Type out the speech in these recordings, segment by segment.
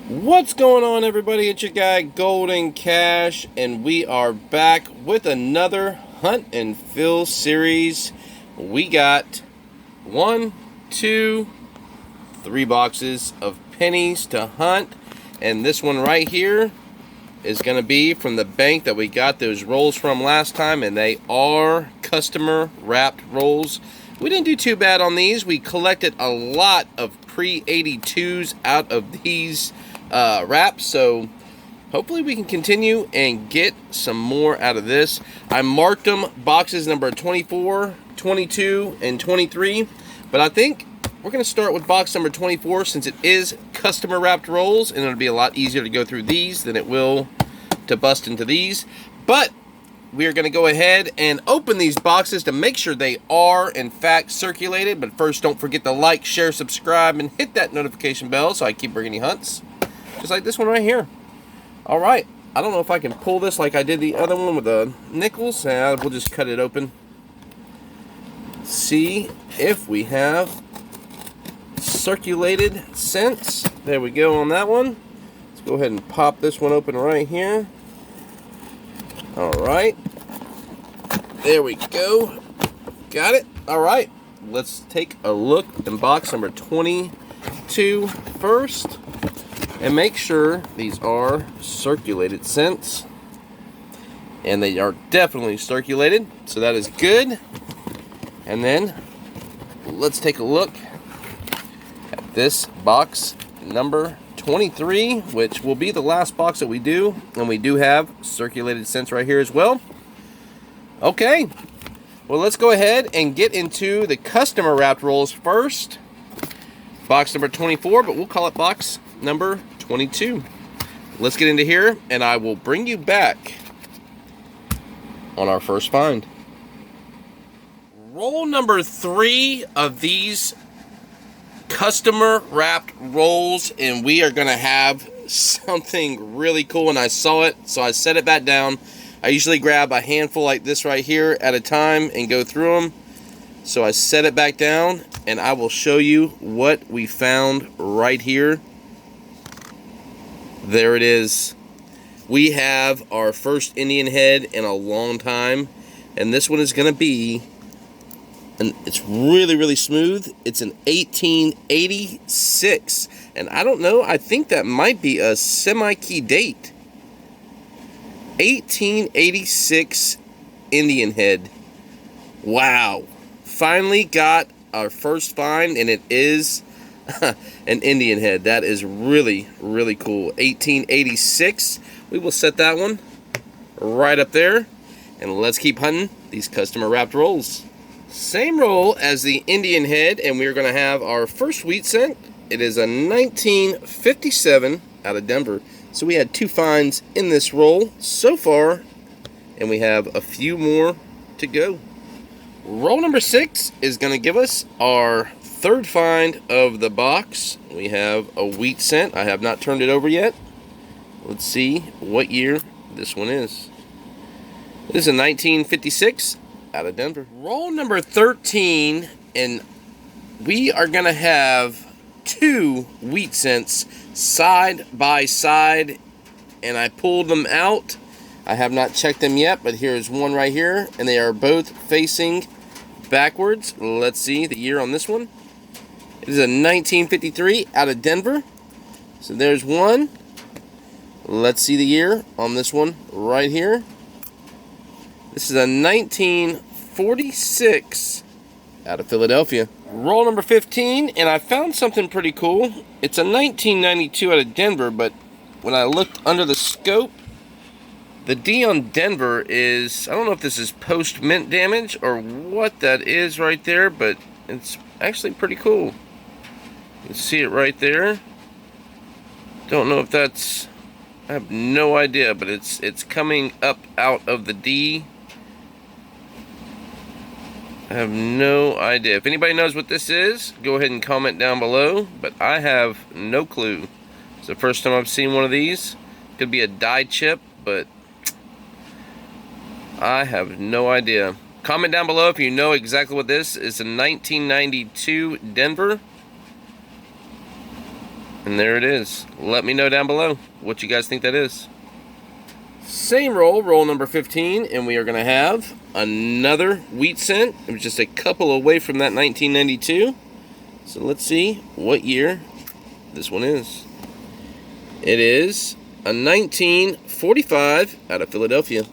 What's going on, everybody? It's your guy Golden Cash, and we are back with another Hunt and Fill series. We got 1, 2, 3 boxes of pennies to hunt, and this one right here is going to be from the bank that we got those rolls from last time, and they are customer wrapped rolls. We didn't do too bad on these. We collected a lot of pre-82s out of these wraps, so hopefully we can continue and get some more out of this. I marked them boxes number 24, 22, and 23, but I think we're going to start with box number 24 since it is customer wrapped rolls, and it'll be a lot easier to go through these than it will to bust into these. But we are going to go ahead and open these boxes to make sure they are in fact circulated. But first, don't forget to like, share, subscribe, and hit that notification bell so I keep bringing you hunts just like this one right here. All right, I don't know if I can pull this like I did the other one with the nickels. We'll just cut it open, see if we have circulated scents. There we go on that one. Let's go ahead and pop this one open right here. All right, there we go. Got it. All right, let's take a look in box number 22 first and make sure these are circulated scents. And they are definitely circulated, so that is good. And then let's take a look at this box number 23, which will be the last box that we do, and we do have circulated scents right here as well. Okay, well, let's go ahead and get into the customer wrapped rolls first. Box number 24, but we'll call it box number 22. Let's get into here, and I will bring you back on our first find. Roll number 3 of these customer wrapped rolls, and we are gonna have something really cool. And I saw it, so I set it back down. I usually grab a handful like this right here at a time and go through them, so I set it back down, and I will show you what we found right here. There it is. We have our first Indian head in a long time, and this one is gonna be, and it's really smooth. It's an 1886, and I don't know, I think that might be a semi-key date. 1886 Indian head. Wow, finally got our first find, and it is an Indian head. That is really cool. 1886. We will set that one right up there, and let's keep hunting these customer wrapped rolls. Same roll as the Indian head, and we're going to have our first wheat scent. It is a 1957 out of Denver. So we had 2 finds in this roll so far, and we have a few more to go. Roll number 6 is going to give us our third find of the box. We have a wheat scent. I have not turned it over yet. Let's see what year this one is. This is a 1956 out of Denver. Roll number 13, and we are gonna have 2 wheat scents side by side, and I pulled them out. I have not checked them yet, but here's one right here, and they are both facing backwards. Let's see the year on this one. It is a 1953 out of Denver. So there's one. Let's see the year on this one right here. This is a 1946 out of Philadelphia. Roll number 15, and I found something pretty cool. It's a 1992 out of Denver, but when I looked under the scope, the D on Denver is, I don't know if this is post-mint damage or what that is right there, but it's actually pretty cool. You can see it right there. Don't know if that's, I have no idea, but it's coming up out of the D. I have no idea. If anybody knows what this is, go ahead and comment down below, but I have no clue. It's the first time I've seen one of these. Could be a dye chip, but I have no idea. Comment down below if you know exactly what this is. It's a 1992 Denver. And there it is. Let me know down below what you guys think that is. Same roll, roll number 15, and we are going to have another wheat cent. It was just a couple away from that 1992. So let's see what year this one is. It is a 1945 out of Philadelphia.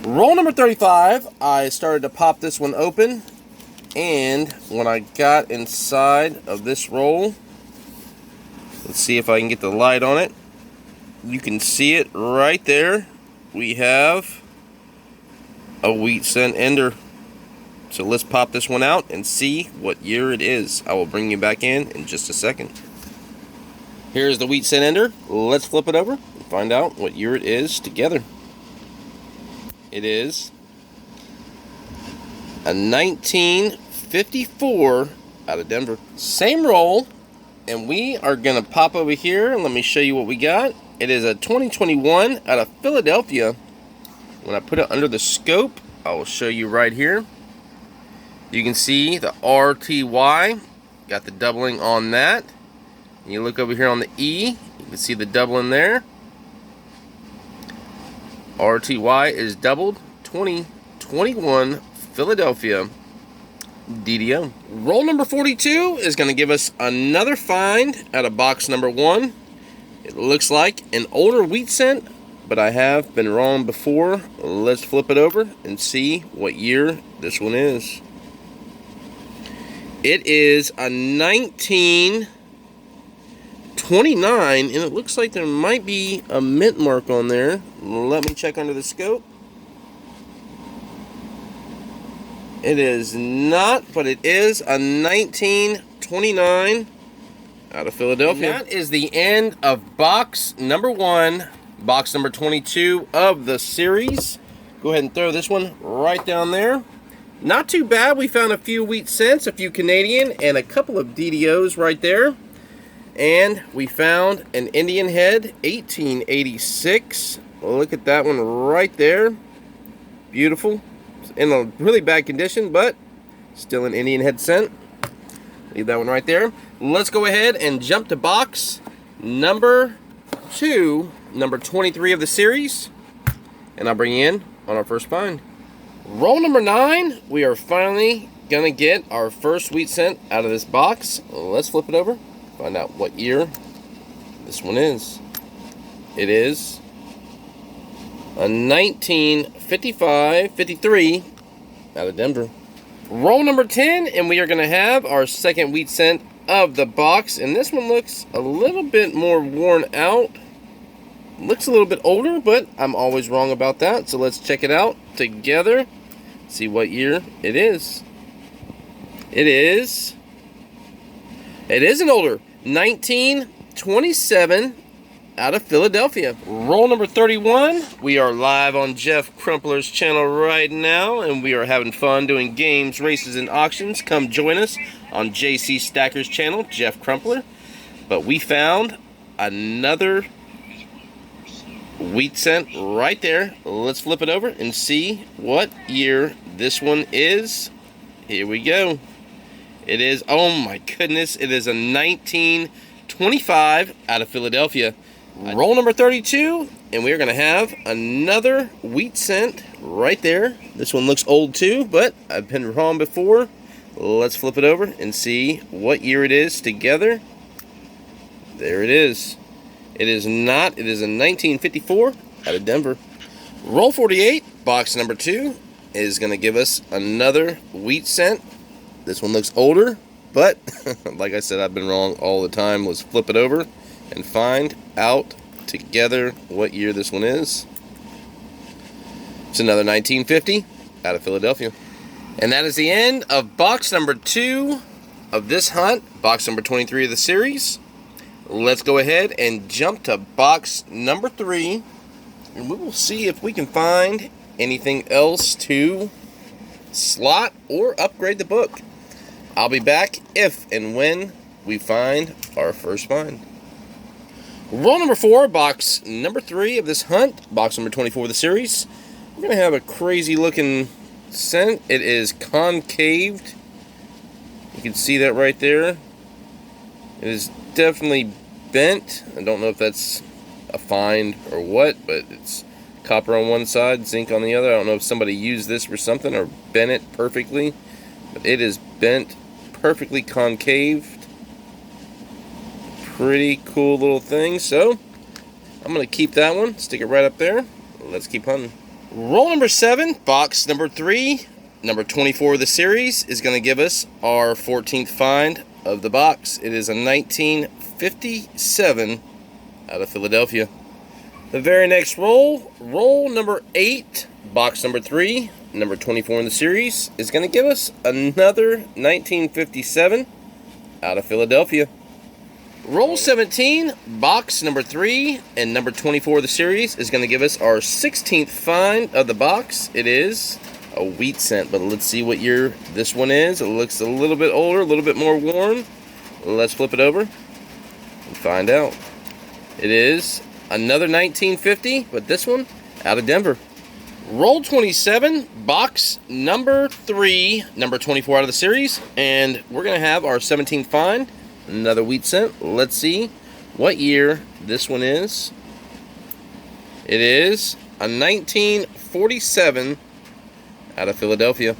Roll number 35, I started to pop this one open, and when I got inside of this roll, let's see if I can get the light on it. You can see it right there. We have a wheat cent ender. So let's pop this one out and see what year it is. I will bring you back in just a second. Here's the wheat cent ender. Let's flip it over and find out what year it is together. It is a 1954 out of Denver. Same roll, and we are going to pop over here and let me show you what we got. It is a 2021 out of Philadelphia. When I put it under the scope, I will show you right here. You can see the RTY, got the doubling on that. And you look over here on the E, you can see the doubling there. RTY is doubled. 2021 Philadelphia DDO. Roll number 42 is going to give us another find out of box number 1. It looks like an older wheat cent, but I have been wrong before. Let's flip it over and see what year this one is. It is a 1929, and it looks like there might be a mint mark on there. Let me check under the scope. It is not, but it is a 1929 out of Philadelphia. And that is the end of box number 1, box number 22 of the series. Go ahead and throw this one right down there. Not too bad. We found a few wheat cents, a few Canadian, and a couple of DDOs right there. And we found an Indian head, 1886. Look at that one right there. Beautiful. It's in a really bad condition, but still an Indian head cent. Leave that one right there. Let's go ahead and jump to box number 2, number 23 of the series. And I'll bring you in on our first find. Roll number 9, we are finally going to get our first wheat cent out of this box. Let's flip it over, find out what year this one is. It is a 1955-53 out of Denver. Roll number 10, and we are going to have our second wheat cent of the box. And this one looks a little bit more worn out. Looks a little bit older, but I'm always wrong about that. So let's check it out together. See what year it is. It is an older 1927 out of Philadelphia. Roll number 31. We are live on Jeff Crumpler's channel right now, and we are having fun doing games, races, and auctions. Come join us on JC Stacker's channel, Jeff Crumpler. But we found another wheat cent right there. Let's flip it over and see what year this one is. Here we go. It is, oh my goodness, it is a 1925 out of Philadelphia. Roll number 32, and we're going to have another wheat cent right there. This one looks old too, but I've been wrong before. Let's flip it over and see what year it is together. There it is. It is not. It is a 1954 out of Denver. Roll 48, box number 2, is going to give us another wheat cent. This one looks older, but like I said, I've been wrong all the time. Let's flip it over and find out together what year this one is. It's another 1950 out of Philadelphia. And that is the end of box number 2 of this hunt, box number 23 of the series. Let's go ahead and jump to box number 3, and we will see if we can find anything else to slot or upgrade the book. I'll be back if and when we find our first find. Roll number 4, box number 3 of this hunt, box number 24 of the series. We're going to have a crazy looking cent. It is concaved. You can see that right there. It is definitely bent. I don't know if that's a find or what, but it's copper on one side, zinc on the other. I don't know if somebody used this for something or bent it perfectly, but it is bent perfectly concaved. Pretty cool little thing. So I'm going to keep that one, stick it right up there. Let's keep hunting. Roll number 7, box number 3, number 24 of the series is going to give us our 14th find of the box. It is a 1957 out of Philadelphia. The very next roll, roll number 8, box number 3, number 24 in the series, is going to give us another 1957 out of Philadelphia. Roll 17, box number 3, and number 24 of the series is going to give us our 16th find of the box. It is a wheat cent, but let's see what year this one is. It looks a little bit older, a little bit more worn. Let's flip it over and find out. It is another 1950, but this one out of Denver. Roll 27, box number 3, number 24 out of the series, and we're going to have our 17th find. Another wheat cent. Let's see what year this one is. It is a 1947 out of Philadelphia.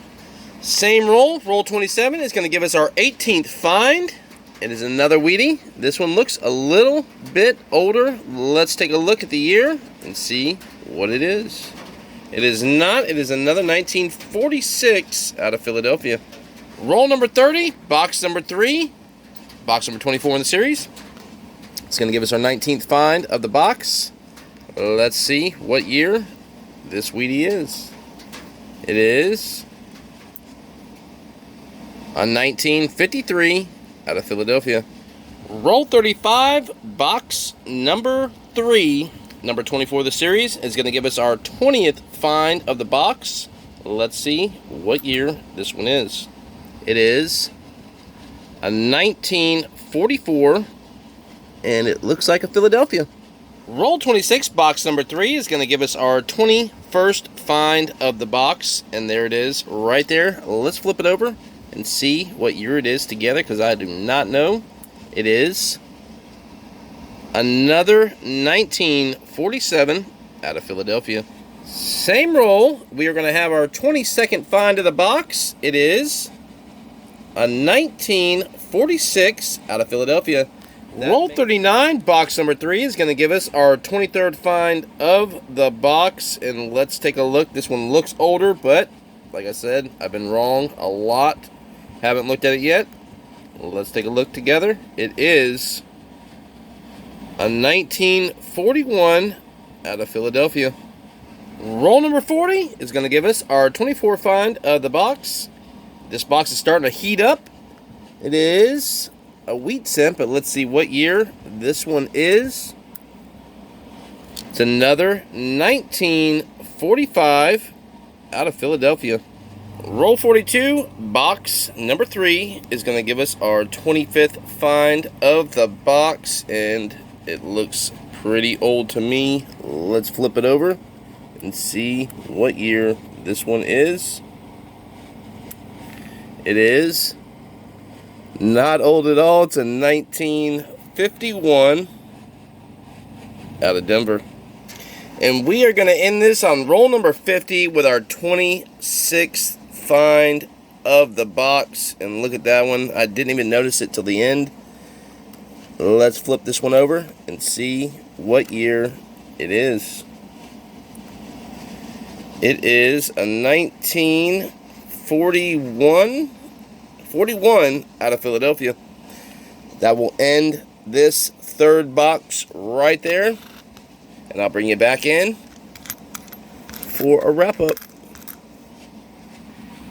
Same roll, roll 27 is going to give us our 18th find. It is another wheatie. This one looks a little bit older. Let's take a look at the year and see what it is. It is not. It is another 1946 out of Philadelphia. Roll number 30, box number 3. Box number 24 in the series. It's going to give us our 19th find of the box. Let's see what year this wheatie is. It is a 1953 out of Philadelphia. Roll 35, box number 3, number 24 of the series is going to give us our 20th find of the box. Let's see what year this one is. It is a 1944, and it looks like a Philadelphia. Roll 26, box number 3 is going to give us our 21st find of the box, and there it is right there. Let's flip it over and see what year it is together, because I do not know. It is another 1947 out of Philadelphia. Same roll, we are going to have our 22nd find of the box. It is a 1946 out of Philadelphia. Roll 39, box number 3 is going to give us our 23rd find of the box. And let's take a look. This one looks older, but like I said, I've been wrong a lot. Haven't looked at it yet. Let's take a look together. It is a 1941 out of Philadelphia. Roll number 40 is going to give us our 24th find of the box. This box is starting to heat up. It is a wheat cent, but let's see what year this one is. It's another 1945 out of Philadelphia. Roll 42, box number 3 is going to give us our 25th find of the box, and it looks pretty old to me. Let's flip it over and see what year this one is. It is not old at all. It's a 1951 out of Denver. And we are going to end this on roll number 50 with our 26th find of the box. And look at that one. I didn't even notice it till the end. Let's flip this one over and see what year it is. It is a 1941 out of Philadelphia. That will end this third box right there. And I'll bring you back in for a wrap-up.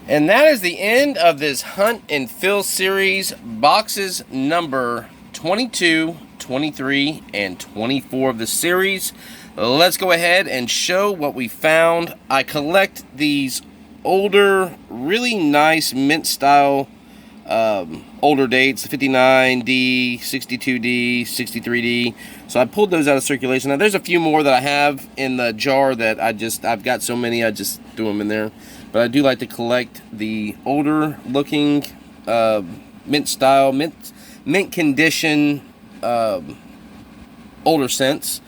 And that is the end of this Hunt and Fill series, boxes number 22, 23, and 24 of the series. Let's go ahead and show what we found. I collect these older, really nice mint style older dates, 59D, 62D, 63D. So I pulled those out of circulation. Now there's a few more that I have in the jar that I've got so many I just threw them in there. But I do like to collect the older looking mint style, mint condition older cents.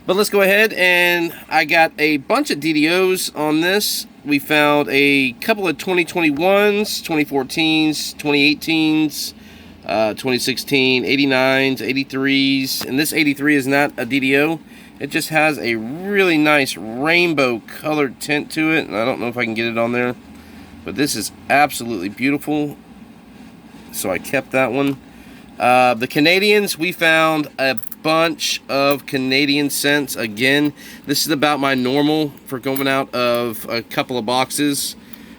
But let's go ahead, and I got a bunch of DDOs on this. We found a couple of 2021s, 2014s, 2018s, 2016, 89s, 83s, and this 83 is not a DDO. It just has a really nice rainbow colored tint to it, and I don't know if I can get it on there, but this is absolutely beautiful, so I kept that one. The Canadians, we found a bunch of Canadian cents. Again, this is about my normal for going out of a couple of boxes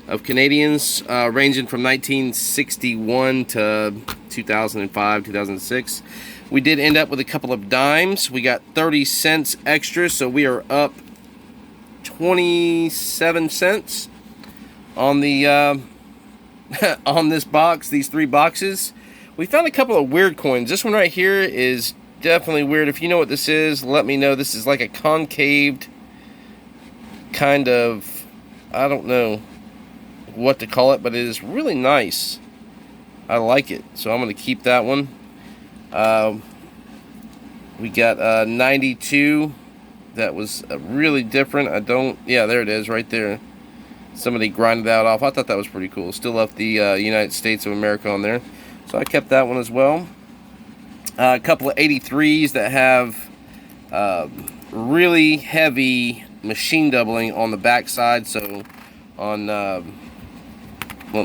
of Canadians, ranging from 1961 to 2005, 2006. We did end up with a couple of dimes. We got 30 cents extra, so we are up 27 cents on the on this box, these 3 boxes. We found a couple of weird coins. This one right here is definitely weird. If you know what this is, let me know. This is like a concaved kind of, I don't know what to call it, but it is really nice. I like it, so I'm going to keep that one. We got 92. That was really different. Yeah, there it is right there. Somebody grinded that off. I thought that was pretty cool. Still left the United States of America on there. So I kept that one as well. A couple of 83s that have really heavy machine doubling on the back side. So on, let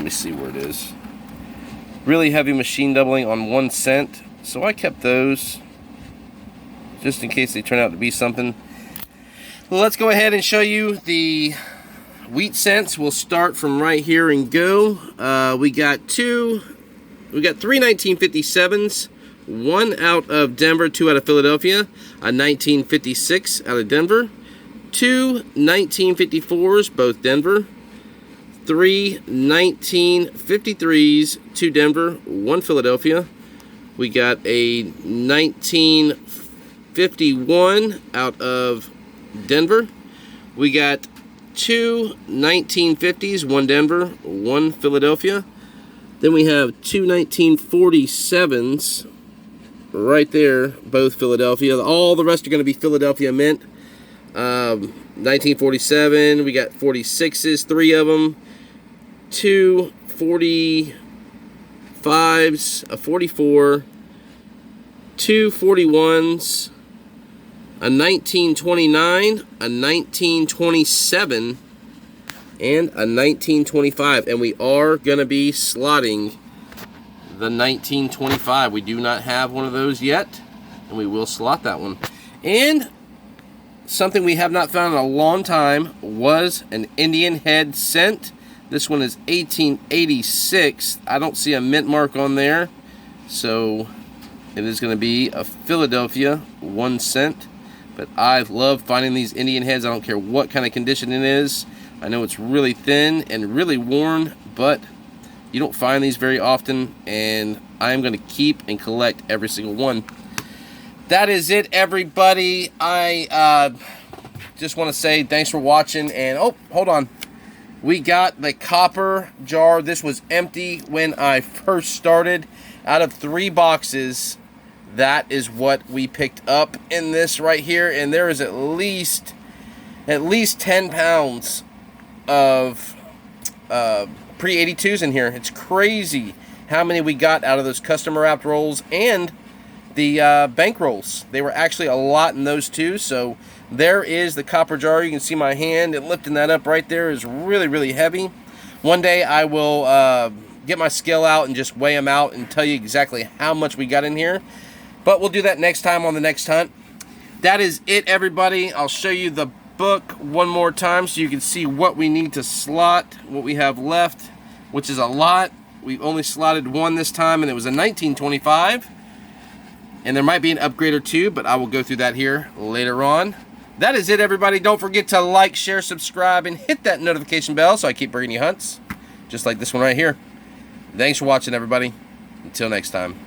me see where it is. Really heavy machine doubling on 1 cent. So I kept those just in case they turn out to be something. Let's go ahead and show you the wheat cents. We'll start from right here and go. We got 3 1957s, 1 out of Denver, 2 out of Philadelphia, a 1956 out of Denver, 2 1954s, both Denver, 3 1953s, 2 Denver, 1 Philadelphia. We got a 1951 out of Denver. We got 2 1950s, 1 Denver, 1 Philadelphia. Then we have 2 1947s right there, both Philadelphia. All the rest are going to be Philadelphia Mint. 1947, we got 46s, 3 of them. 2 45s, a 44, 2 41s, a 1929, a 1927, and a 1925, and we are going to be slotting the 1925. We do not have one of those yet, and we will slot that one. And something we have not found in a long time was an Indian head cent. This one is 1886. I don't see a mint mark on there, so it is going to be a Philadelphia 1 cent. But I love finding these Indian heads. I don't care what kind of condition it is. I know it's really thin and really worn, but you don't find these very often, and I'm going to keep and collect every single one. That is it, everybody. I just want to say thanks for watching, and oh, hold on. We got the copper jar. This was empty when I first started. Out of 3 boxes, that is what we picked up in this right here, and there is at least 10 pounds of pre-82s in here. It's crazy how many we got out of those custom wrapped rolls and the bank rolls. They were actually a lot in those too. So there is the copper jar. You can see my hand and lifting that up right there is really, really heavy. One day I will get my scale out and just weigh them out and tell you exactly how much we got in here. But we'll do that next time on the next hunt. That is it, everybody. I'll show you the book one more time so you can see what we need to slot, what we have left, which is a lot. We've only slotted 1 this time, and it was a 1925. And there might be an upgrade or 2, but I will go through that here later on. That is it, everybody. Don't forget to like, share, subscribe, and hit that notification bell so I keep bringing you hunts just like this one right here. Thanks for watching, everybody. Until next time.